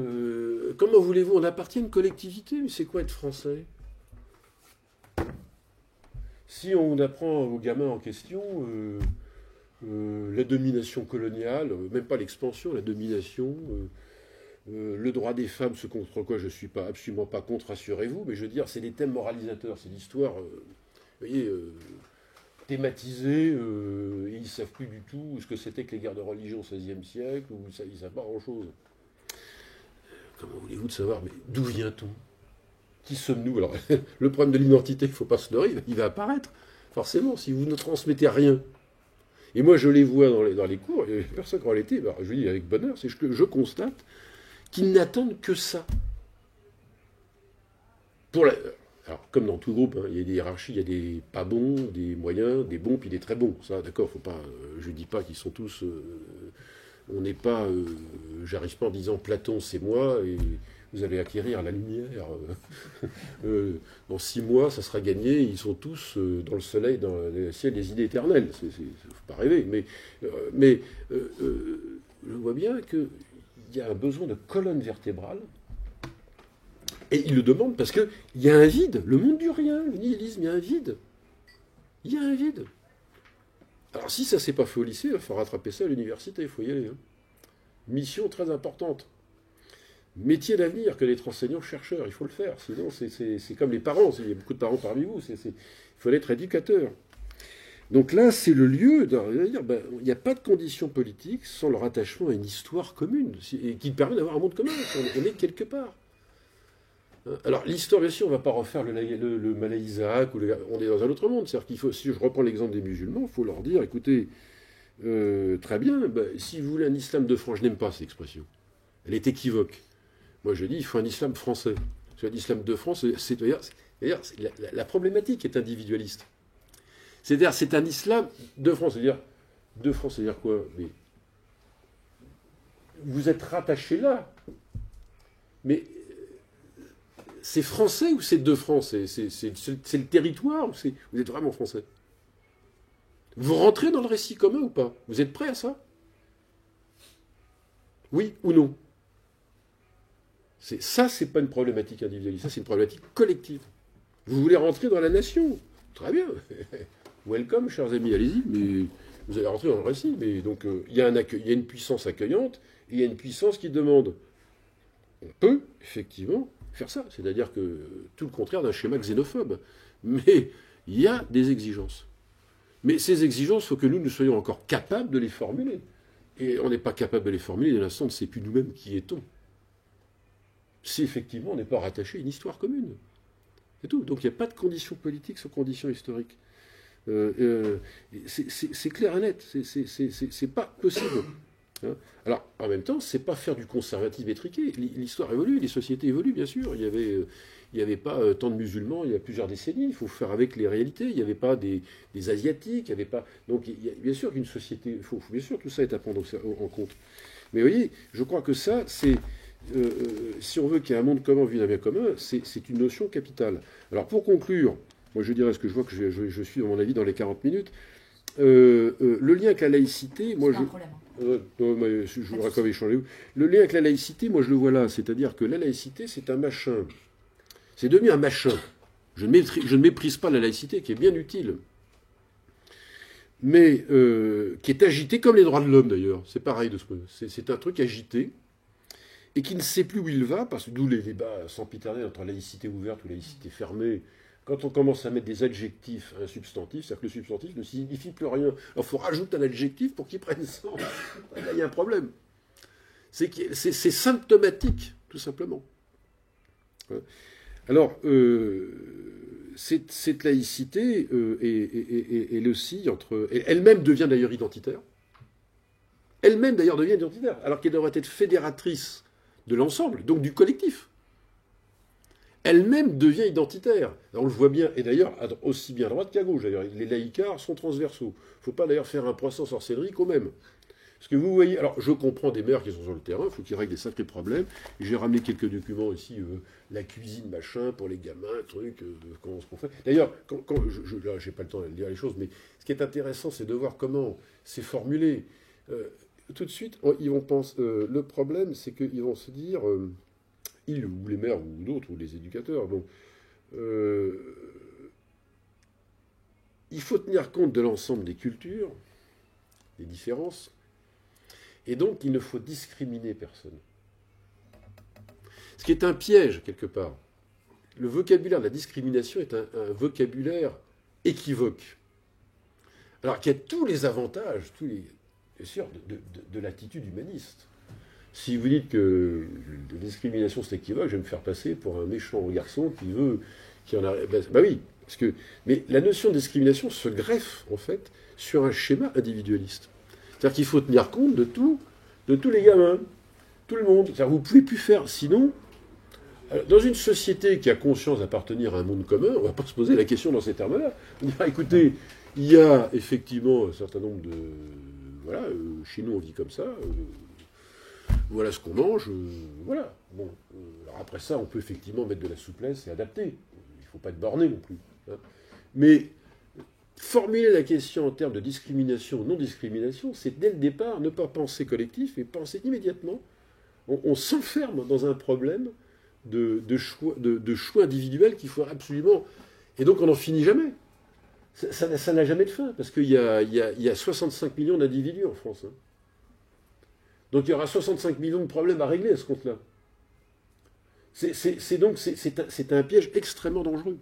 comment voulez-vous, on appartient à une collectivité, mais c'est quoi être français? Si on apprend aux gamins en question la domination coloniale, même pas l'expansion, la domination, le droit des femmes, ce contre quoi je ne suis absolument pas contre, rassurez-vous, mais je veux dire, c'est des thèmes moralisateurs, c'est l'histoire, vous voyez, thématisée, et ils ne savent plus du tout ce que c'était que les guerres de religion au XVIe siècle, ou ils ne savent pas grand-chose. Comment voulez-vous de savoir, mais d'où vient-on? Qui sommes-nous? Alors, le problème de l'identité, il ne faut pas se leurrer, il va apparaître, forcément, si vous ne transmettez rien. Et moi, je les vois dans les cours, et personne en l'été, je dis avec bonheur, c'est que je constate qu'ils n'attendent que ça. Alors, comme dans tout groupe, il y a des hiérarchies, il y a des pas bons, des moyens, des bons, puis des très bons. Ça, d'accord, faut pas. Je ne dis pas qu'ils sont tous. On n'est pas. J'arrive pas en disant Platon, c'est moi, et vous allez acquérir la lumière. Dans 6 mois, ça sera gagné. Ils sont tous dans le soleil, dans le ciel des idées éternelles. Il ne faut pas rêver. Mais je vois bien qu'il y a un besoin de colonne vertébrale. Et il le demande parce qu'il y a un vide. Le monde du rien, le nihilisme, il y a un vide. Il y a un vide. Alors si ça ne s'est pas fait au lycée, il faut rattraper ça à l'université, il faut y aller. Mission très importante. Métier d'avenir que d'être enseignant-chercheur, il faut le faire. Sinon, c'est comme les parents. Il y a beaucoup de parents parmi vous. Il faut être éducateur. Donc là, c'est le lieu de dire, il n'y a pas de conditions politiques sans le rattachement à une histoire commune, et qui permet d'avoir un monde commun. On est quelque part. Alors, l'histoire, bien sûr, on ne va pas refaire le Malais Isaac, on est dans un autre monde. C'est-à-dire qu'il faut, si je reprends l'exemple des musulmans, il faut leur dire, écoutez, très bien, si vous voulez un islam de France, je n'aime pas cette expression. Elle est équivoque. Moi, je dis, il faut un islam français. Parce que l'islam de France, la problématique est individualiste. C'est-à-dire, c'est un islam de France. C'est-à-dire, de France, c'est-à-dire quoi? Mais vous êtes rattaché là. Mais c'est français ou c'est de France? C'est le territoire ou vous êtes vraiment français? Vous rentrez dans le récit commun ou pas? Vous êtes prêts à ça? Oui ou non? Ça, c'est pas une problématique individualiste, ça, c'est une problématique collective. Vous voulez rentrer dans la nation? Très bien. Welcome, chers amis, allez-y, mais vous allez rentrer dans le récit. Mais donc, il y a une puissance accueillante et il y a une puissance qui demande. On peut, effectivement, faire ça. C'est-à-dire que tout le contraire d'un schéma xénophobe. Mais il y a des exigences. Mais ces exigences, il faut que nous soyons encore capables de les formuler. Et on n'est pas capable de les formuler dès l'instant on ne sait plus nous-mêmes qui est-on. Si effectivement on n'est pas rattaché à une histoire commune. C'est tout. Donc il n'y a pas de conditions politiques sans conditions historiques. C'est clair et net. C'est pas possible. Hein. Alors, en même temps, c'est pas faire du conservatisme étriqué. L'histoire évolue, les sociétés évoluent, bien sûr. Il y avait pas tant de musulmans il y a plusieurs décennies. Il faut faire avec les réalités. Il n'y avait pas des Asiatiques. Il y avait pas. Donc, bien sûr qu'une société. Bien sûr, tout ça est à prendre en compte. Mais vous voyez, je crois que ça, c'est. Si on veut qu'il y ait un monde commun vu d'un bien commun, c'est une notion capitale. Alors, pour conclure, moi je dirais, ce que je vois que je suis, à mon avis, dans les 40 minutes, le lien avec la laïcité, moi je. Non, mais je voudrais quand même échanger. Le lien avec la laïcité, moi je le vois là, c'est-à-dire que la laïcité, c'est un machin. C'est devenu un machin. Je ne méprise pas la laïcité, qui est bien utile, mais qui est agité comme les droits de l'homme d'ailleurs. C'est pareil, c'est un truc agité, et qui ne sait plus où il va, parce que d'où les débats sempiternels entre laïcité ouverte ou laïcité fermée. Quand on commence à mettre des adjectifs à un substantif, c'est-à-dire que le substantif ne signifie plus rien. Alors il faut rajouter un adjectif pour qu'il prenne sens. Là, il y a un problème. C'est symptomatique, tout simplement. Alors, cette laïcité, elle oscille entre... Elle-même devient d'ailleurs identitaire. Elle-même d'ailleurs devient identitaire, alors qu'elle devrait être fédératrice de l'ensemble, donc du collectif. Elle-même devient identitaire. Alors on le voit bien, et d'ailleurs aussi bien à droite qu'à gauche. D'ailleurs, les laïcards sont transversaux. Il ne faut pas d'ailleurs faire un procès en sorcellerie quand même. Parce que vous voyez, alors je comprends des maires qui sont sur le terrain, il faut qu'ils règlent des sacrés problèmes. J'ai ramené quelques documents ici, la cuisine, machin, pour les gamins, comment on fait. D'ailleurs, là, j'ai pas le temps de dire les choses, mais ce qui est intéressant, c'est de voir comment c'est formulé. Tout de suite, ils vont penser. Le problème, c'est qu'ils vont se dire, ils ou les maires ou d'autres ou les éducateurs, bon, il faut tenir compte de l'ensemble des cultures, des différences, et donc il ne faut discriminer personne. Ce qui est un piège quelque part. Le vocabulaire de la discrimination est un vocabulaire équivoque. Alors qu'il y a tous les avantages, bien sûr, de l'attitude humaniste. Si vous dites que la discrimination c'est équivoque, je vais me faire passer pour un méchant garçon qui en a. Ben oui, mais la notion de discrimination se greffe en fait sur un schéma individualiste. C'est-à-dire qu'il faut tenir compte de tous les gamins, tout le monde. C'est-à-dire que vous ne pouvez plus faire, sinon, dans une société qui a conscience d'appartenir à un monde commun, on ne va pas se poser la question dans ces termes-là. On dira, écoutez, il y a effectivement un certain nombre de. Voilà, chez nous on vit comme ça. Voilà ce qu'on mange, voilà. Bon, alors après ça, on peut effectivement mettre de la souplesse et adapter. Il ne faut pas être borné non plus. Hein. Mais formuler la question en termes de discrimination ou non-discrimination, c'est dès le départ ne pas penser collectif, mais penser immédiatement. On s'enferme dans un problème de choix individuel qu'il faut absolument... Et donc on n'en finit jamais. Ça n'a jamais de fin, parce qu'il y a 65 millions d'individus en France. Hein. Donc il y aura 65 millions de problèmes à régler à ce compte-là. C'est un piège extrêmement dangereux.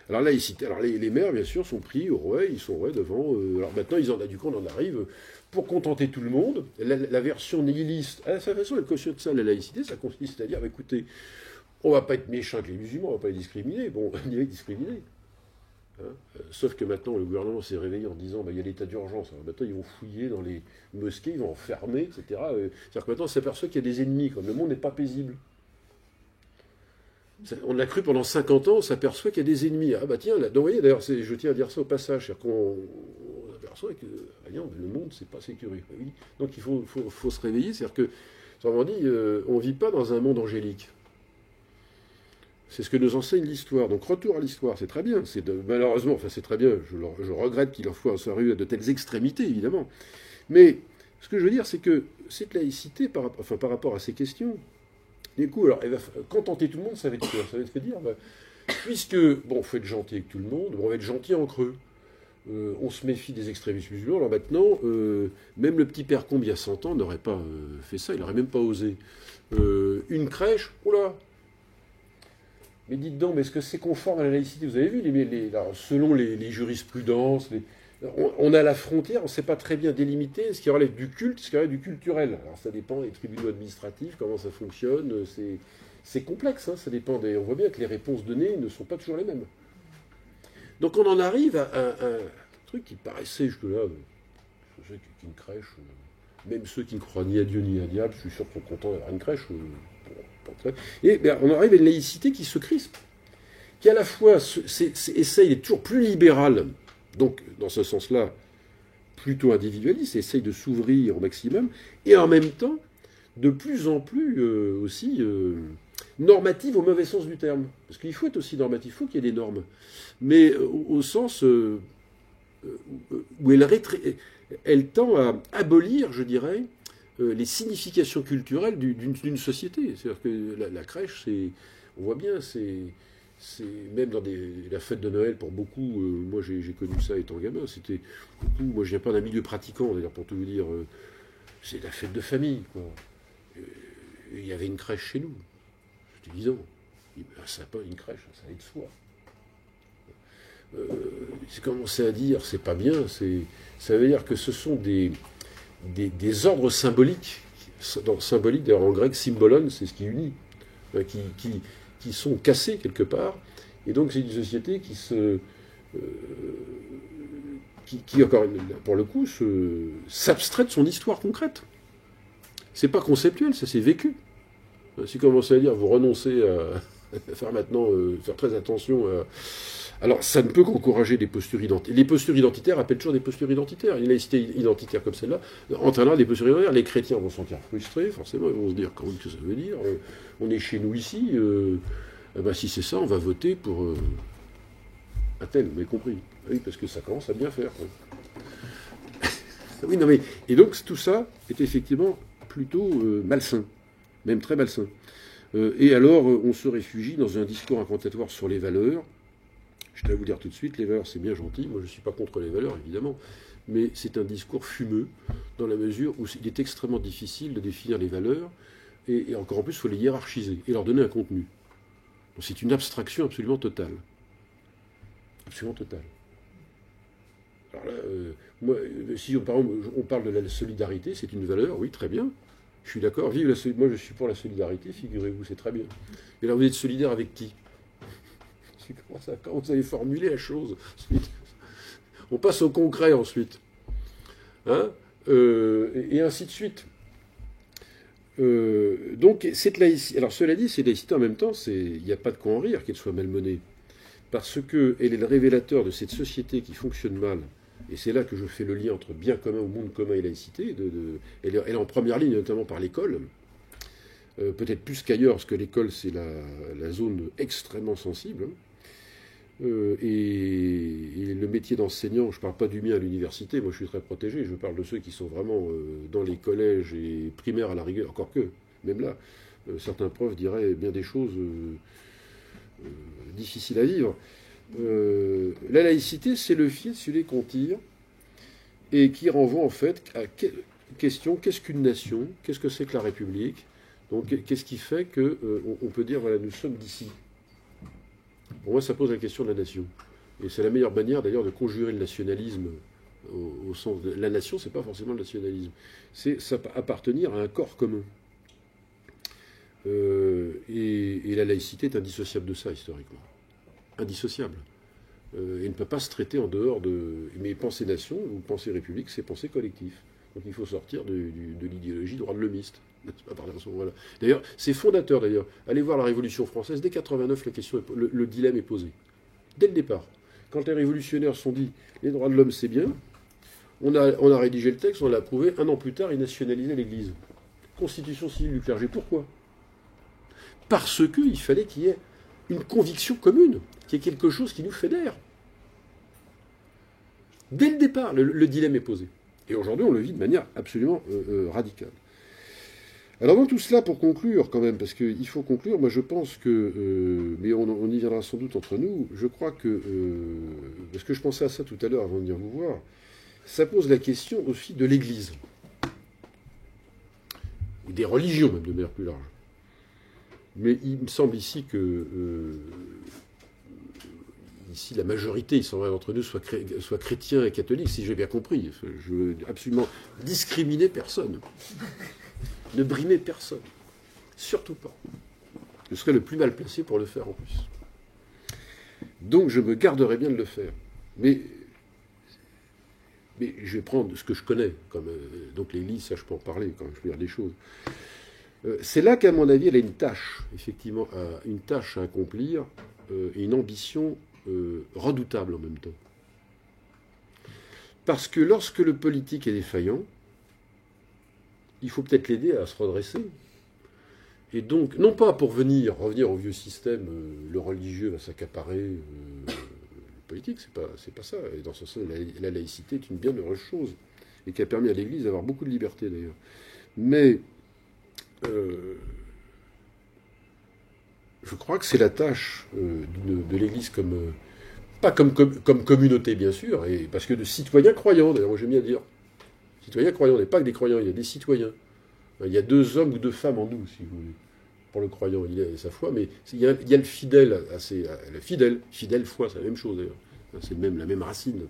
Alors là, les maires, bien sûr, sont pris au rouet, ils sont devant. Alors maintenant, du coup, on en arrive pour contenter tout le monde. La version nihiliste, à sa façon, elle cautionne ça, la laïcité, ça consiste à dire, bah, écoutez, on ne va pas être méchant avec les musulmans, on ne va pas les discriminer. Bon, on y va discriminer. Hein, sauf que maintenant, le gouvernement s'est réveillé en disant il y a l'état d'urgence. Alors maintenant, ils vont fouiller dans les mosquées, ils vont enfermer, etc. C'est-à-dire que maintenant, on s'aperçoit qu'il y a des ennemis, comme le monde n'est pas paisible. On l'a cru pendant 50 ans, on s'aperçoit qu'il y a des ennemis. Ah bah tiens, là, donc, vous voyez, d'ailleurs, je tiens à dire ça au passage, c'est-à-dire qu'on s'aperçoit que le monde, c'est pas sécurisé. Oui. Donc il faut se réveiller, c'est-à-dire que, autrement dit, on ne vit pas dans un monde angélique. C'est ce que nous enseigne l'histoire. Donc retour à l'histoire, c'est très bien. Malheureusement, enfin c'est très bien, je regrette qu'il en soit arrivé à de telles extrémités, évidemment. Mais ce que je veux dire, c'est que cette laïcité, par rapport à ces questions, du coup, alors, elle va contenter tout le monde, ça va être quoi? Ça va être dire, puisque, bon, faut être gentil avec tout le monde, on va être gentil entre eux. On se méfie des extrémistes musulmans. Alors maintenant, même le petit père Combe, il y a 100 ans, n'aurait pas fait ça, il n'aurait même pas osé. Une crèche, oula. Mais dites donc, mais est-ce que c'est conforme à la laïcité? Vous avez vu, selon les jurisprudences, On a la frontière, on ne sait pas très bien délimiter ce qui relève du culte, ce qui relève du culturel. Alors ça dépend des tribunaux administratifs, comment ça fonctionne, c'est complexe, hein, ça dépend des... On voit bien que les réponses données ne sont pas toujours les mêmes. Donc on en arrive à un truc qui paraissait jusque-là, je sais qu'une crèche, même ceux qui ne croient ni à Dieu ni à diable, je suis sûr qu'ils sont contents d'avoir une crèche. Et bien, on arrive à une laïcité qui se crispe, qui à la fois essaye d'être toujours plus libérale, donc dans ce sens-là, plutôt individualiste, essaye de s'ouvrir au maximum, et en même temps, de plus en plus aussi normative au mauvais sens du terme. Parce qu'il faut être aussi normatif, il faut qu'il y ait des normes. Mais au sens où elle tend à abolir, je dirais, les significations culturelles d'une société. C'est-à-dire que la crèche, on voit bien, c'est même dans la fête de Noël, pour beaucoup, moi j'ai connu ça étant gamin, c'était beaucoup, moi je viens pas d'un milieu pratiquant, d'ailleurs, pour tout vous dire, c'est la fête de famille, quoi. Il y avait une crèche chez nous, j'étais 10 ans. Ça n'a pas une crèche, ça allait de soi. J'ai commencé à dire, c'est pas bien, ça veut dire que ce sont des ordres symboliques, symboliques d'ailleurs en grec, symbolon, c'est ce qui unit, qui sont cassés quelque part, et donc c'est une société qui encore pour le coup, s'abstrait de son histoire concrète. C'est pas conceptuel, ça c'est vécu. Si vous commencez à dire, vous renoncez à faire maintenant, faire très attention à... Alors, ça ne peut qu'encourager des postures identitaires. Les postures identitaires appellent toujours des postures identitaires. Une laïcité identitaire comme celle-là entraînera des postures identitaires. Les chrétiens vont se sentir frustrés, forcément, ils vont se dire, comment que ça veut dire on est chez nous ici, si c'est ça, on va voter pour un tel, vous m'avez compris. Oui, parce que ça commence à bien faire. Oui, non mais... Et donc, tout ça est effectivement plutôt malsain, même très malsain. Et alors, on se réfugie dans un discours incantatoire sur les valeurs. Je dois vous dire tout de suite, les valeurs, c'est bien gentil. Moi, je ne suis pas contre les valeurs, évidemment. Mais c'est un discours fumeux, dans la mesure où il est extrêmement difficile de définir les valeurs. Et encore en plus, il faut les hiérarchiser et leur donner un contenu. Donc, c'est une abstraction absolument totale. Absolument totale. Alors là, moi, si par exemple, on parle de la solidarité, c'est une valeur, oui, très bien. Je suis d'accord. Vive la solidarité. Moi, je suis pour la solidarité, figurez-vous, c'est très bien. Mais là, vous êtes solidaire avec qui? Comment vous avez formulé la chose? On passe au concret ensuite. Hein, et ainsi de suite. Donc, cette laïcité. Alors, cela dit, cette laïcité, en même temps, il n'y a pas de quoi en rire qu'elle soit malmenée. Parce qu'elle est le révélateur de cette société qui fonctionne mal. Et c'est là que je fais le lien entre bien commun ou monde commun et laïcité. Elle est en première ligne, notamment par l'école. Peut-être plus qu'ailleurs, parce que l'école, c'est la zone extrêmement sensible. Et le métier d'enseignant, je ne parle pas du mien à l'université, moi je suis très protégé, je parle de ceux qui sont vraiment dans les collèges et primaires à la rigueur, encore que, même là, certains profs diraient bien des choses difficiles à vivre. La laïcité, c'est le fil sur les qu'on tire et qui renvoie en fait à question, qu'est-ce qu'une nation, qu'est-ce que c'est que la République, donc qu'est-ce qui fait qu'on peut dire, voilà, nous sommes d'ici. Pour moi, ça pose la question de la nation. Et c'est la meilleure manière, d'ailleurs, de conjurer le nationalisme au sens de... La nation, c'est pas forcément le nationalisme. C'est appartenir à un corps commun. Et la laïcité est indissociable de ça, historiquement. Indissociable. Et ne peut pas se traiter en dehors de... Mais penser nation ou penser république, c'est penser collectif. Donc il faut sortir de l'idéologie droit-de-l'homiste. Voilà. D'ailleurs, c'est fondateur d'ailleurs. Allez voir la Révolution française. Dès 89, la question le dilemme est posé. Dès le départ. Quand les révolutionnaires se sont dit les droits de l'homme c'est bien, on a rédigé le texte, on l'a approuvé. Un an plus tard, ils nationalisaient l'Église. Constitution civile du clergé. Pourquoi? Parce qu'il fallait qu'il y ait une conviction commune, qu'il y ait quelque chose qui nous fédère. Dès le départ, le dilemme est posé. Et aujourd'hui, on le vit de manière absolument radicale. Alors dans tout cela, pour conclure quand même, parce qu'il faut conclure, moi je pense que, mais on y viendra sans doute entre nous, je crois que, parce que je pensais à ça tout à l'heure avant de venir vous voir, ça pose la question aussi de l'Église, et des religions même de manière plus large. Mais il me semble ici que ici la majorité, il semblerait d'entre nous, soit chrétien et catholique, si j'ai bien compris. Je veux absolument discriminer personne. Ne brimer personne. Surtout pas. Je serais le plus mal placé pour le faire en plus. Donc je me garderai bien de le faire. Mais je vais prendre ce que je connais, comme donc l'Église, ça je peux en parler quand je peux dire des choses. C'est là qu'à mon avis, elle a une tâche, effectivement, une tâche à accomplir et une ambition redoutable en même temps. Parce que lorsque le politique est défaillant, il faut peut-être l'aider à se redresser. Et donc, non pas pour revenir au vieux système, le religieux va s'accaparer le politique, c'est pas ça. Et dans ce sens, la laïcité est une bien heureuse chose, et qui a permis à l'Église d'avoir beaucoup de liberté d'ailleurs. Mais je crois que c'est la tâche de l'Église pas comme communauté bien sûr, et parce que de citoyens croyants, d'ailleurs, moi j'aime bien dire, citoyens croyants, il n'y a pas que des croyants, il y a des citoyens. Il y a 2 hommes ou 2 femmes en nous, si vous voulez. Pour le croyant, il a sa foi, mais il y a le fidèle, le fidèle foi, c'est la même chose d'ailleurs. C'est la même racine.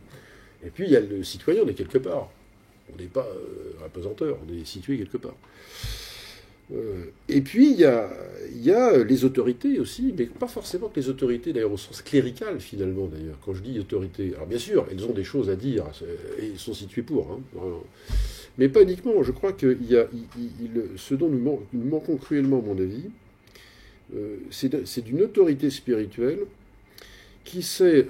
Et puis il y a le citoyen, on est quelque part. On n'est pas apesanteur, on est situé quelque part. Et puis il y a les autorités aussi, mais pas forcément que les autorités, d'ailleurs au sens clérical finalement d'ailleurs. Quand je dis autorité, alors bien sûr, elles ont des choses à dire, et elles sont situées pour, hein, vraiment. Mais pas uniquement. Je crois que ce dont nous manquons cruellement, à mon avis, c'est d'une autorité spirituelle qui sait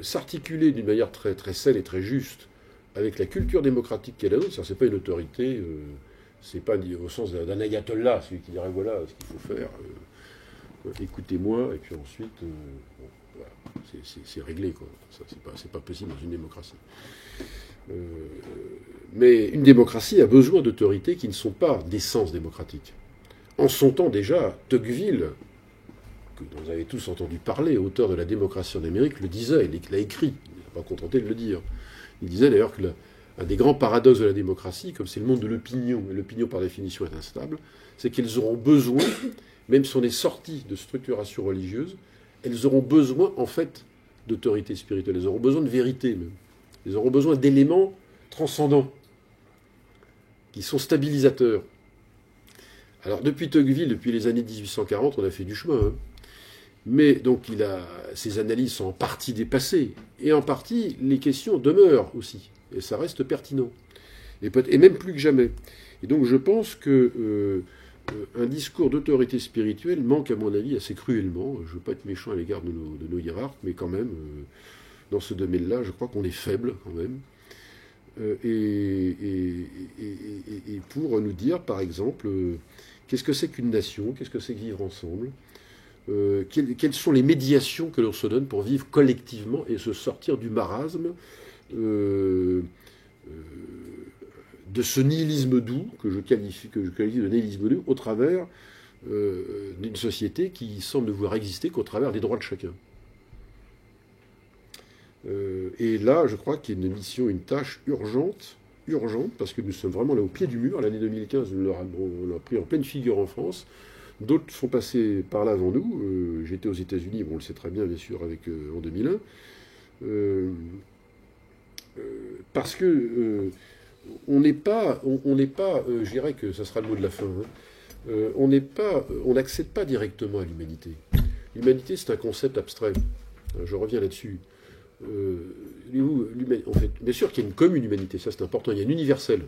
s'articuler d'une manière très, très saine et très juste avec la culture démocratique qu'elle a nôtre. C'est pas une autorité, c'est pas au sens d'un ayatollah, celui qui dirait voilà ce qu'il faut faire, écoutez-moi, et puis ensuite, bon, voilà, c'est réglé, quoi. Ça, c'est pas possible dans une démocratie. Mais une démocratie a besoin d'autorités qui ne sont pas d'essence démocratique. En son temps déjà, Tocqueville, dont vous avez tous entendu parler, auteur de La démocratie en Amérique, le disait, il l'a écrit, il n'est pas contenté de le dire. Il disait d'ailleurs que un des grands paradoxes de la démocratie, comme c'est le monde de l'opinion, et l'opinion par définition est instable, c'est qu'elles auront besoin, même si on est sorti de structuration religieuse, elles auront besoin en fait d'autorité spirituelle, elles auront besoin de vérité même. Ils auront besoin d'éléments transcendants, qui sont stabilisateurs. Alors, depuis Tocqueville, depuis les années 1840, on a fait du chemin. Hein. Mais donc, ces analyses sont en partie dépassées. Et en partie, les questions demeurent aussi. Et ça reste pertinent. Et même plus que jamais. Et donc, je pense que un discours d'autorité spirituelle manque, à mon avis, assez cruellement. Je ne veux pas être méchant à l'égard de nos hiérarques, mais quand même... dans ce domaine-là, je crois qu'on est faible quand même. Et pour nous dire, par exemple, qu'est-ce que c'est qu'une nation, qu'est-ce que c'est que vivre ensemble, quelles sont les médiations que l'on se donne pour vivre collectivement et se sortir du marasme de ce nihilisme doux, que je qualifie de nihilisme doux, au travers d'une société qui semble ne vouloir exister qu'au travers des droits de chacun. Et là, je crois qu'il y a une mission, une tâche urgente, parce que nous sommes vraiment là au pied du mur. L'année 2015, on l'a pris en pleine figure en France. D'autres sont passés par là avant nous. J'étais aux États-Unis, on le sait très bien, bien sûr, en 2001. Parce que on n'est pas, je dirais que ça sera le mot de la fin. Hein, on n'accède pas directement à l'humanité. L'humanité, c'est un concept abstrait. Je reviens là-dessus. En fait, bien sûr qu'il y a une commune humanité, ça c'est important, il y a un universel.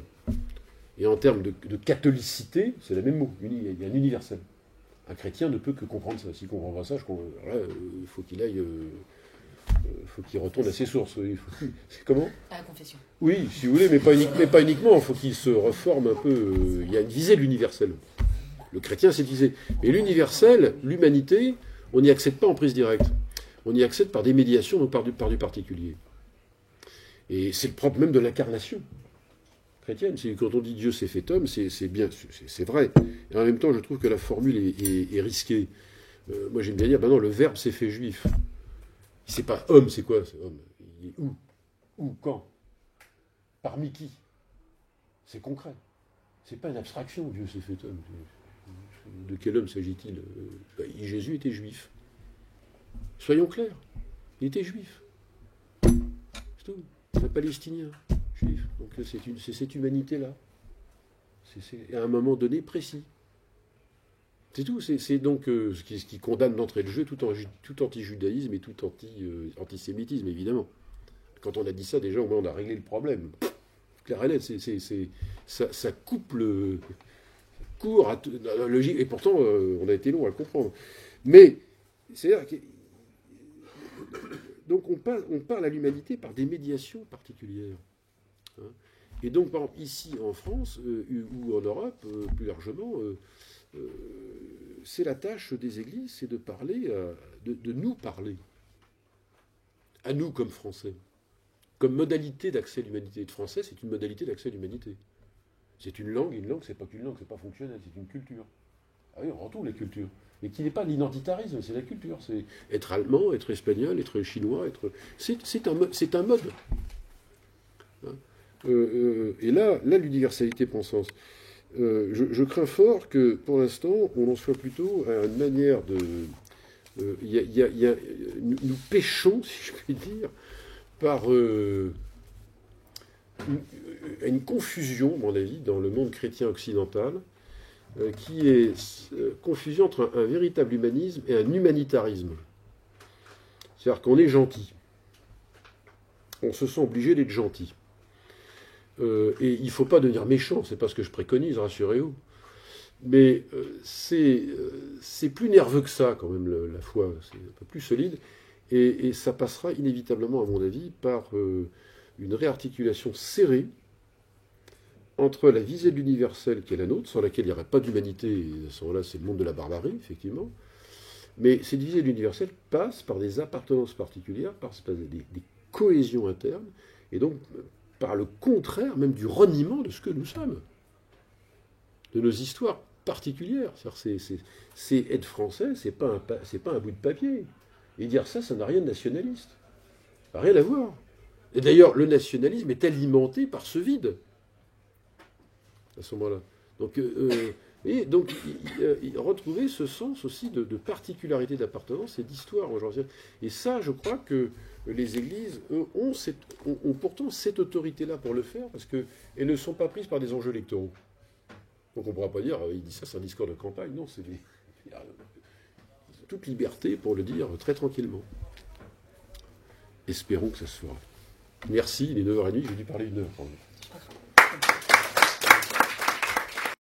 Et en termes de catholicité, c'est le même mot, il y a un universel. Un chrétien ne peut que comprendre ça. S'il ne comprend pas ça, il faut qu'il aille, faut qu'il retourne à ses sources. C'est comment ? À la confession. Oui, si vous voulez, mais pas uniquement, il faut qu'il se reforme un peu. Il y a une visée de l'universel. Le chrétien, c'est visé. Mais l'universel, l'humanité, on n'y accède pas en prise directe. On y accède par des médiations, donc par du particulier. Et c'est le propre même de l'incarnation chrétienne. Quand on dit Dieu s'est fait homme, c'est bien, c'est vrai. Et en même temps, je trouve que la formule est risquée. Moi, j'aime bien dire, non, le Verbe s'est fait juif. C'est pas homme, c'est quoi, c'est homme ? Il est où ? Où ? Quand ? Parmi qui ? C'est concret. C'est pas une abstraction, Dieu s'est fait homme. De quel homme s'agit-il ? Jésus était juif. Soyons clairs. Il était juif. C'est tout. Un Palestinien juif. Donc c'est cette humanité-là. C'est à un moment donné précis. C'est tout. C'est donc ce qui condamne d'entrée de jeu tout anti-judaïsme et tout antisémitisme, évidemment. Quand on a dit ça, déjà, au moins, on a réglé le problème. Clair et net, ça coupe le court à la logique. Et pourtant, on a été long à le comprendre. Mais, c'est-à-dire que, donc, on parle à l'humanité par des médiations particulières. Hein. Et donc, par exemple, ici, en France, ou en Europe, plus largement, c'est la tâche des églises, c'est de parler, de nous parler. À nous, comme Français. Comme modalité d'accès à l'humanité. Le français, c'est une modalité d'accès à l'humanité. C'est une langue, c'est pas qu'une langue, c'est pas fonctionnel, c'est une culture. Ah oui, on retrouve les cultures. Mais qui n'est pas l'identitarisme, c'est la culture. C'est être allemand, être espagnol, être chinois, c'est un mode. Hein. Et là, l'universalité prend sens. Je crains fort que, pour l'instant, on en soit plutôt à une manière de... nous péchons, si je puis dire, par une confusion, à mon avis, dans le monde chrétien occidental, qui est confusion entre un véritable humanisme et un humanitarisme. C'est-à-dire qu'on est gentil. On se sent obligé d'être gentil. Et il ne faut pas devenir méchant, c'est pas ce que je préconise, rassurez-vous. Mais c'est plus nerveux que ça, quand même, la foi. C'est un peu plus solide. Et ça passera inévitablement, à mon avis, par une réarticulation serrée entre la visée de l'universel qui est la nôtre, sans laquelle il n'y aurait pas d'humanité, et à ce moment-là, c'est le monde de la barbarie, effectivement. Mais cette visée de l'universel passe par des appartenances particulières, passe par des cohésions internes, et donc par le contraire même du reniement de ce que nous sommes, de nos histoires particulières. C'est être français, c'est pas un bout de papier. Et dire ça n'a rien de nationaliste. Ça n'a rien à voir. Et d'ailleurs, le nationalisme est alimenté par ce vide, à ce moment-là. Donc, retrouver ce sens aussi de particularité d'appartenance et d'histoire. Et ça, je crois que les églises ont pourtant cette autorité-là pour le faire, parce qu'elles ne sont pas prises par des enjeux électoraux. Donc on ne pourra pas dire, il dit ça, c'est un discours de campagne. Non, il y a toute liberté pour le dire très tranquillement. Espérons que ça se fera. Merci, il est 9h30, j'ai dû parler 1 heure quand même.